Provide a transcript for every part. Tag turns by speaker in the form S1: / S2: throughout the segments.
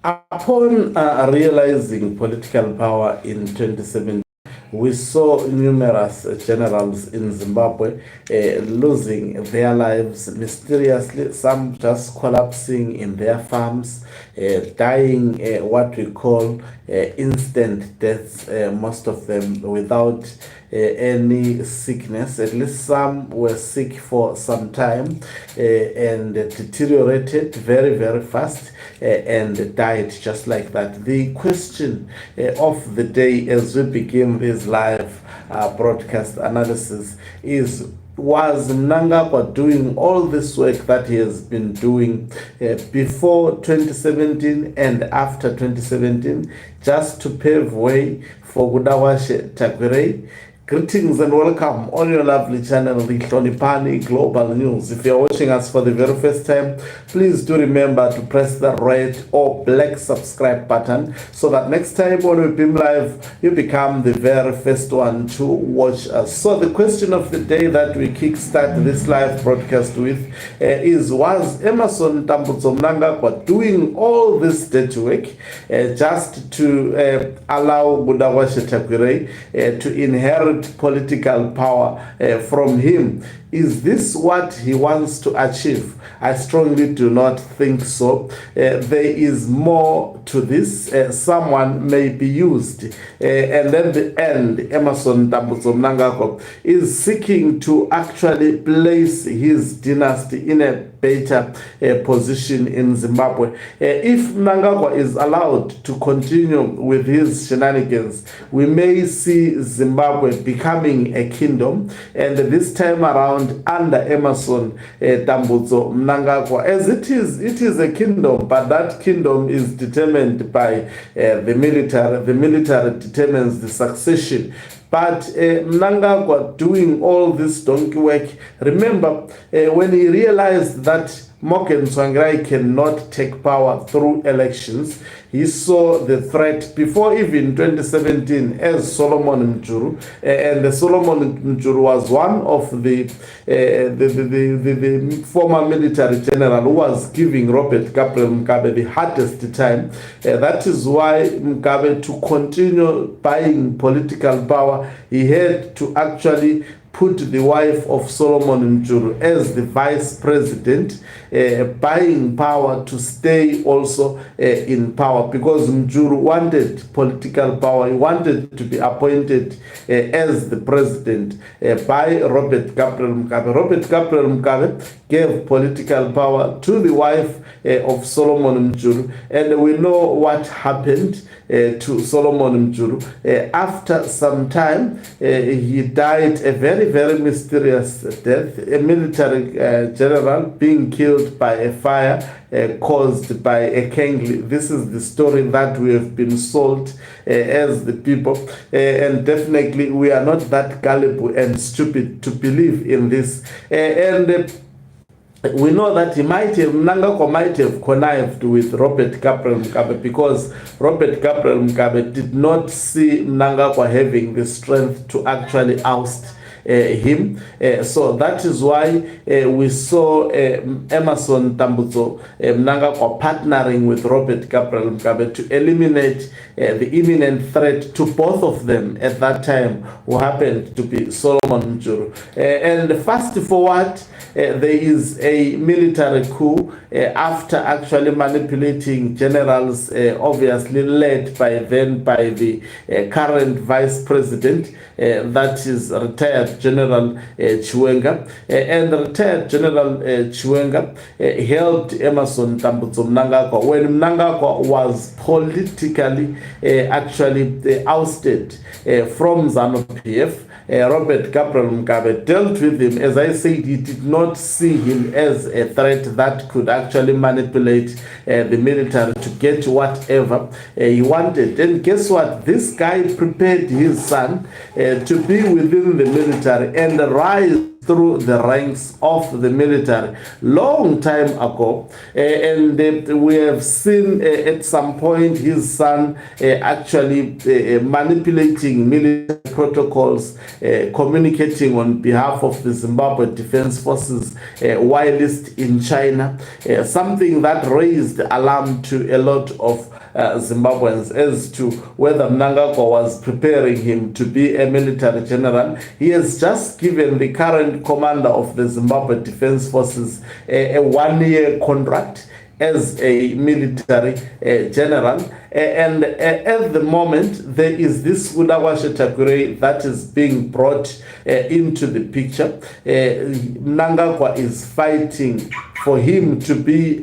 S1: Upon realizing political power in 2017, we saw numerous generals in Zimbabwe losing their lives mysteriously, some just collapsing in their farms, dying what we call instant deaths, most of them without any sickness. At least some were sick for some time and deteriorated very, very fast and died just like that. The question of the day as we begin this live broadcast analysis is, was Mnangagwa doing all this work that he has been doing before 2017 and after 2017 just to pave way for Tagwireyi? Greetings and welcome on your lovely channel, the Hlonipani Global News. If you're watching us for the very first time, please do remember to press the red or black subscribe button so that next time when we beam live, you become the very first one to watch us. So the question of the day that we kickstart this live broadcast with is, was Emmerson Mnangagwa doing all this dirty work just to allow Tagwireyi to inherit political power from him? Is this what he wants to achieve? I strongly do not think so. There is more to this. Someone may be used. And at the end, Emmerson Mnangagwa is seeking to actually place his dynasty in a better position in Zimbabwe. If Mnangagwa is allowed to continue with his shenanigans, we may see Zimbabwe becoming a kingdom, and this time around under Emmerson Mnangagwa, as it is a kingdom, but that kingdom is determined by the military. The military determines the succession. But Mnangagwa doing all this donkey work, remember when he realized that Tagwireyi cannot take power through elections, he saw the threat before even 2017 as Solomon Mjuru, and Solomon Mjuru was one of the former military general who was giving Robert Gabriel Mugabe the hardest time. That is why Mugabe, to continue buying political power, he had to actually put the wife of Solomon Mjuru as the vice president, buying power to stay also in power, because Mjuru wanted political power. He wanted to be appointed as the president by Robert Gabriel Mugabe. Robert Gabriel Mugabe gave political power to the wife of Solomon Mjuru, and we know what happened to Solomon Mjuru. After some time, he died a very, very mysterious death, a military general being killed by a fire caused by a Kengli. This is the story that we have been sold as the people, and definitely we are not that gullible and stupid to believe in this. We know that Mnangagwa might have connived with Robert Gabriel Mugabe, because Robert Gabriel Mugabe did not see Mnangagwa having the strength to actually oust him. So that is why we saw Emmerson Mnangagwa partnering with Robert Gabriel Mugabe to eliminate the imminent threat to both of them at that time, who happened to be Solomon Mjuru. And fast forward, there is a military coup after actually manipulating generals, obviously led by the current vice president, that is retired General Chiwenga. And retired General Chiwenga helped Emmerson Mnangagwa when Mnangagwa was politically actually ousted from ZANU-PF. Robert Gabriel Mugabe dealt with him. As I said, he did not see him as a threat that could actually manipulate the military to get whatever he wanted. And guess what? This guy prepared his son to be within the military and rise through the ranks of the military long time ago, and we have seen at some point his son actually manipulating military protocols, communicating on behalf of the Zimbabwe Defense Forces whilst in China, something that raised alarm to a lot of Zimbabweans as to whether Mnangagwa was preparing him to be a military general. He has just given the current commander of the Zimbabwe Defense Forces a one-year contract as a military general, and at the moment there is this Tagwireyi that is being brought into the picture. Mnangagwa is fighting for him to be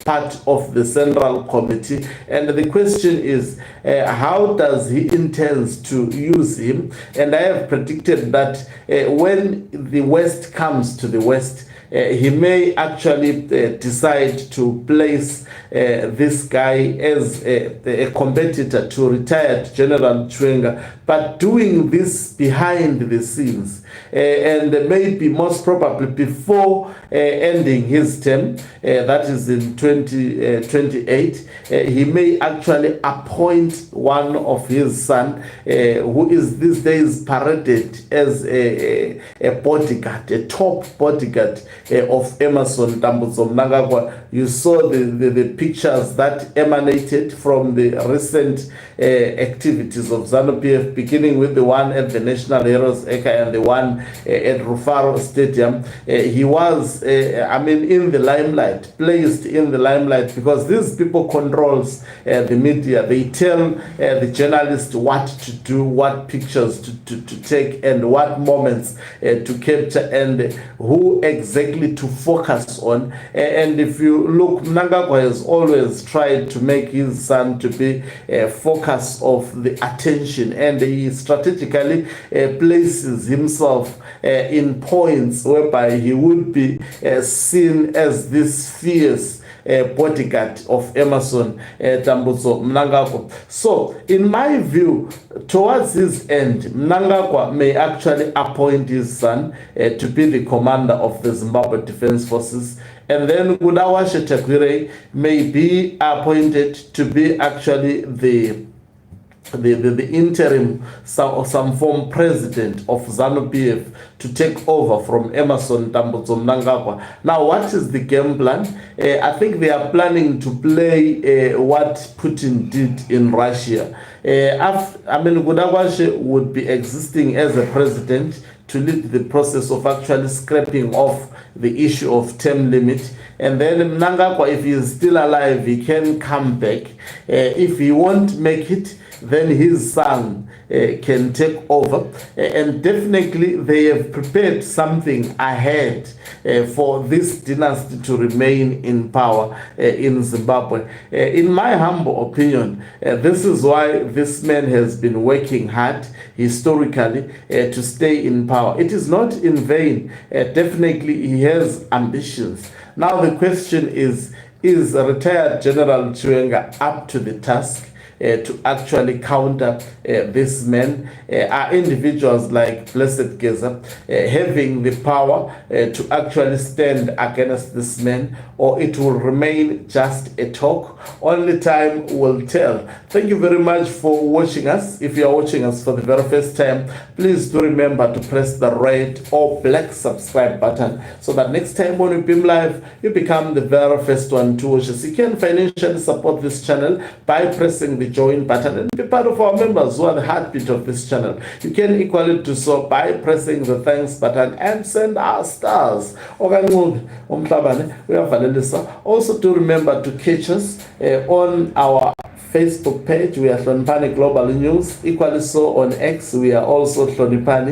S1: part of the Central Committee, and the question is how does he intends to use him? And I have predicted that when the West comes to the West, he may actually decide to place this guy as a competitor to retired General Chwenga, but doing this behind the scenes, and maybe most probably before ending his term, that is in 2028, he may actually appoint one of his son, who is these days paraded as a bodyguard, a top bodyguard of Emmerson Mnangagwa. You saw the pictures that emanated from the recent activities of ZANU-PF, beginning with the one at the National Heroes Acre and the one at Rufaro Stadium. He was, in the limelight, placed in the limelight, because these people controls the media. They tell the journalists what to do, what pictures to take, and what moments to capture, and who exactly to focus on. And if you look, Mnangagwa has always tried to make his son to be a focus of the attention, and he strategically places himself in points whereby he would be seen as this fierce bodyguard of Emmerson Mnangagwa. So, in my view, towards his end, Mnangagwa may actually appoint his son to be the commander of the Zimbabwe Defense Forces, and then Tagwireyi may be appointed to be actually the interim, some form president of ZANU-PF to take over from Emmerson Mnangagwa. Now, what is the game plan? I think they are planning to play what Putin did in Russia. Gudawashe would be existing as a president to lead the process of actually scrapping off the issue of term limit. And then Mnangagwa, if he is still alive, he can come back. If he won't make it, then his son can take over. And definitely they have prepared something ahead for this dynasty to remain in power in Zimbabwe. In my humble opinion, this is why this man has been working hard historically to stay in power. It is not in vain. Definitely he has ambitions. Now the question is retired General Chwenga up to the task to actually counter this man? Are individuals like Blessed Geza having the power to actually stand against this man, or it will remain just a talk? Only time will tell. Thank you very much for watching us. If you are watching us for the very first time, please do remember to press the red or black subscribe button so that next time when we beam live, you become the very first one to watch us. You can financially support this channel by pressing the join button and be part of our members who are the heartbeat of this channel. You can equally do so by pressing the thanks button and send our stars. Also do remember to catch us on our Facebook page. We are Hlonipani Global News. Equally so on X, we are also Hlonipani.